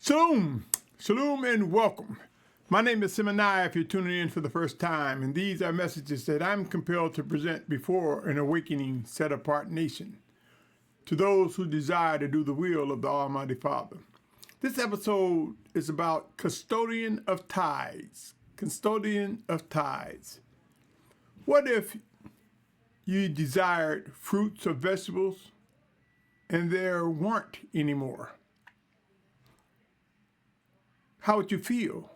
Shalom, shalom and welcome. My name is Symmanayah if you're tuning in for the first time, and these are messages that I'm compelled to present before an awakening, set-apart nation, to those who desire to do the will of the Almighty Father. This episode is about Custodian of Tithes. Custodian of Tithes. What if you desired fruits or vegetables and there weren't anymore? How would you feel?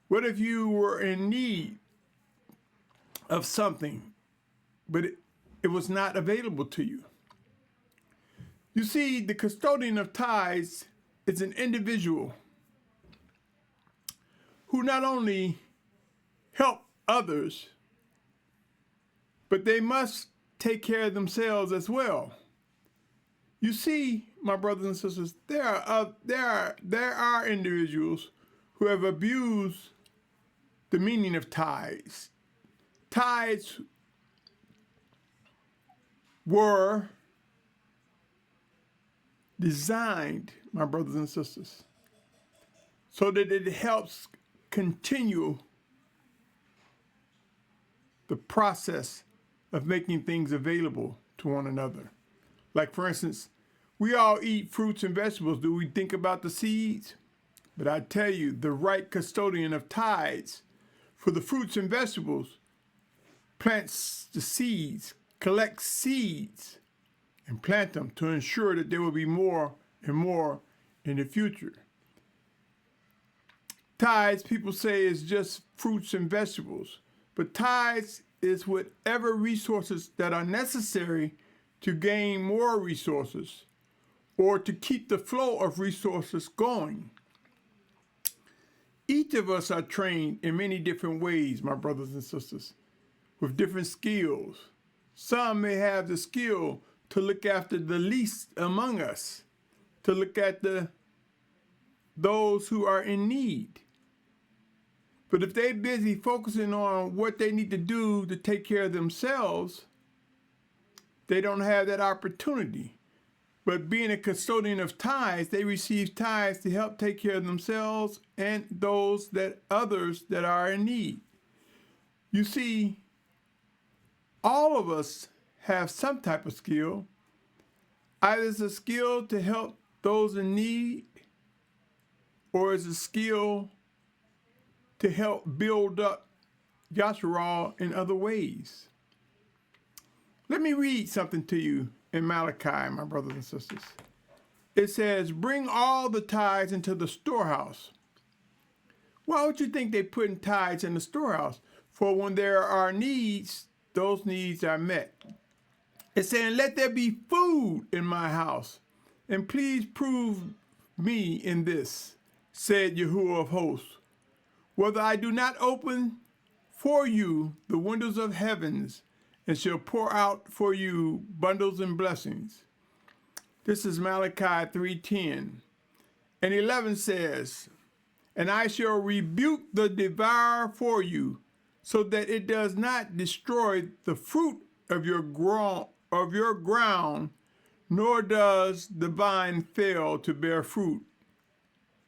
What if you were in need of something, but it was not available to you? You see, the custodian of tithes is an individual who not only help others, but they must take care of themselves as well. You see, my brothers and sisters, there are individuals who have abused the meaning of tithes. Tithes were designed, my brothers and sisters, so that it helps continue the process of making things available to one another. Like, for instance, we all eat fruits and vegetables. Do we think about the seeds? But I tell you, the right custodian of tithes for the fruits and vegetables plants the seeds, collects seeds, and plant them to ensure that there will be more and more in the future. Tithes, people say, is just fruits and vegetables, but tithes is whatever resources that are necessary to gain more resources or to keep the flow of resources going. Each of us are trained in many different ways, my brothers and sisters, with different skills. Some may have the skill to look after the least among us, to look at those who are in need. But if they're busy focusing on what they need to do to take care of themselves, they don't have that opportunity. But being a custodian of tithes, they receive tithes to help take care of themselves and others that are in need. You see, all of us have some type of skill. Either it's a skill to help those in need, or it's a skill to help build up Yahuah in other ways. Let me read something to you in Malachi, my brothers and sisters. It says, bring all the tithes into the storehouse. Why would you think they put in tithes in the storehouse? For when there are needs, those needs are met. It's saying, let there be food in my house, and please prove me in this, said Yahuah of hosts, whether I do not open for you the windows of heavens and shall pour out for you bundles and blessings. This is Malachi 3:10. And 11 says, and I shall rebuke the devourer for you, so that it does not destroy the fruit of your ground, nor does the vine fail to bear fruit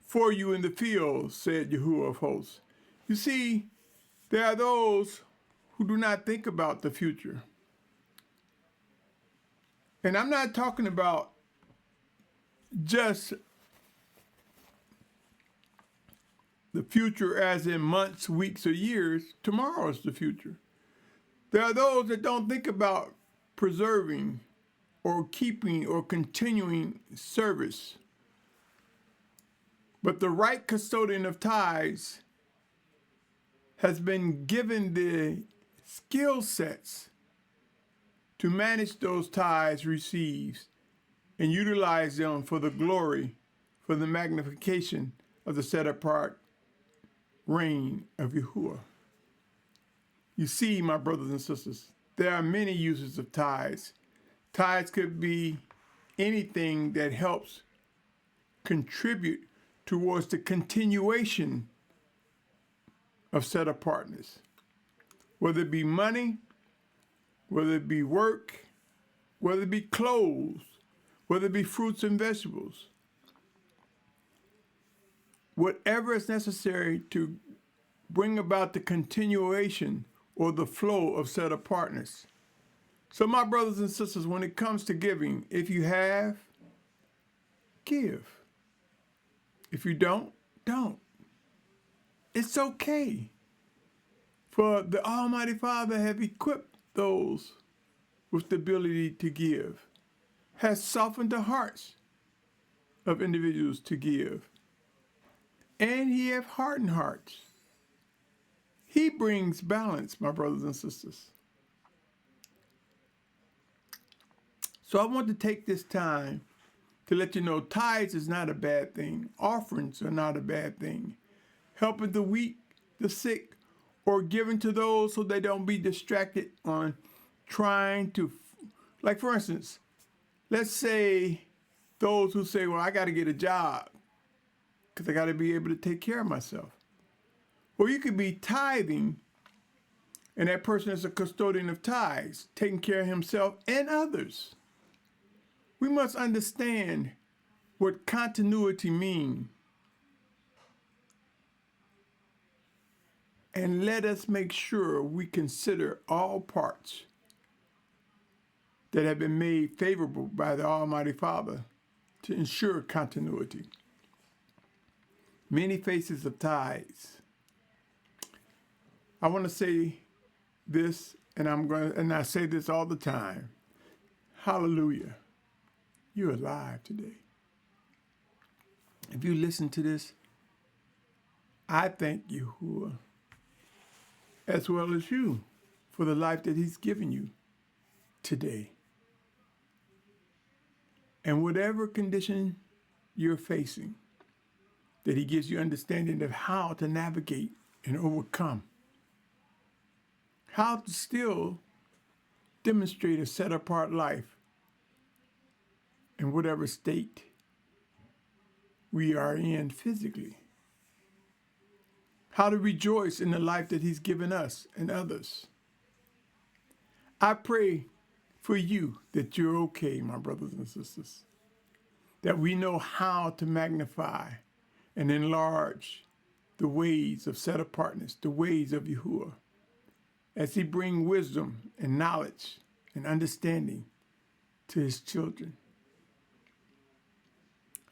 for you in the field, said Yahuah of hosts. You see, there are those who do not think about the future. And I'm not talking about just the future as in months, weeks, or years. Tomorrow is the future. There are those that don't think about preserving or keeping or continuing service. But the right custodian of tithes has been given the skill sets to manage those tithes received and utilize them for the glory, for the magnification of the set-apart reign of Yahuah. You see, my brothers and sisters, there are many uses of tithes. Tithes could be anything that helps contribute towards the continuation of set-apartness, whether it be money, whether it be work, whether it be clothes, whether it be fruits and vegetables. whatever is necessary to bring about the continuation or the flow of set apartness. So my brothers and sisters, when it comes to giving, if you have, give. If you don't. It's okay. For the Almighty Father have equipped those with the ability to give, has softened the hearts of individuals to give, and he have hardened hearts. He brings balance, my brothers and sisters. So I want to take this time to let you know tithes is not a bad thing. Offerings are not a bad thing. Helping the weak, the sick, or giving to those so they don't be distracted on trying to, like for instance, let's say those who say, well, I got to get a job because I got to be able to take care of myself. Well, you could be tithing, and that person is a custodian of tithes, taking care of himself and others. We must understand what continuity means. And let us make sure we consider all parts that have been made favorable by the Almighty Father to ensure continuity. Many faces of tithes. I want to say this, and I say this all the time. Hallelujah. You're alive today. If you listen to this, I thank Yahuah as well as you for the life that he's given you today. And whatever condition you're facing, that he gives you understanding of how to navigate and overcome, how to still demonstrate a set-apart life in whatever state we are in physically, how to rejoice in the life that he's given us and others. I pray for you that you're okay, my brothers and sisters, that we know how to magnify and enlarge the ways of set apartness, the ways of Yahuah, as he brings wisdom and knowledge and understanding to his children.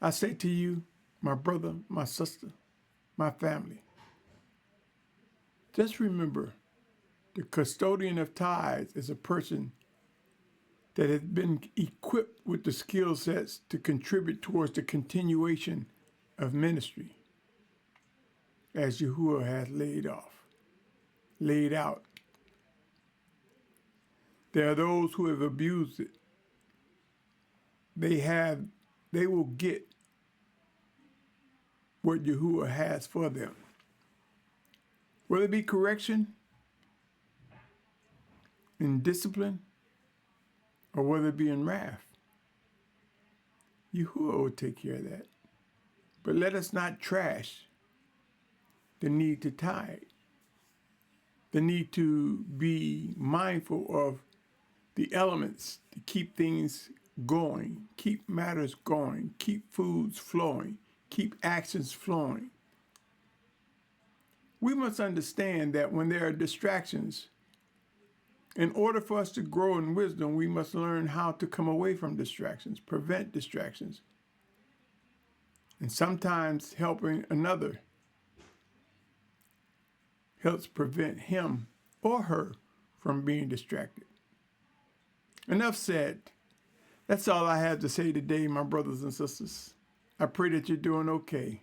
I say to you, my brother, my sister, my family, just remember the custodian of tithes is a person that has been equipped with the skill sets to contribute towards the continuation of ministry, as Yahuah has laid out. There are those who have abused it. They will get what Yahuah has for them. Whether it be correction and discipline, or whether it be in wrath, Yahuah will take care of that. But let us not trash the need to tithe, the need to be mindful of the elements to keep things going, keep matters going, keep foods flowing, keep actions flowing. We must understand that when there are distractions, in order for us to grow in wisdom, we must learn how to come away from distractions, prevent distractions. And sometimes helping another helps prevent him or her from being distracted. Enough said. That's all I have to say today, my brothers and sisters. I pray that you're doing okay.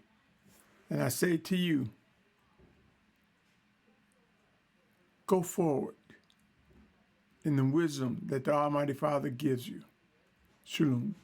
And I say to you, go forward in the wisdom that the Almighty Father gives you. Shalom.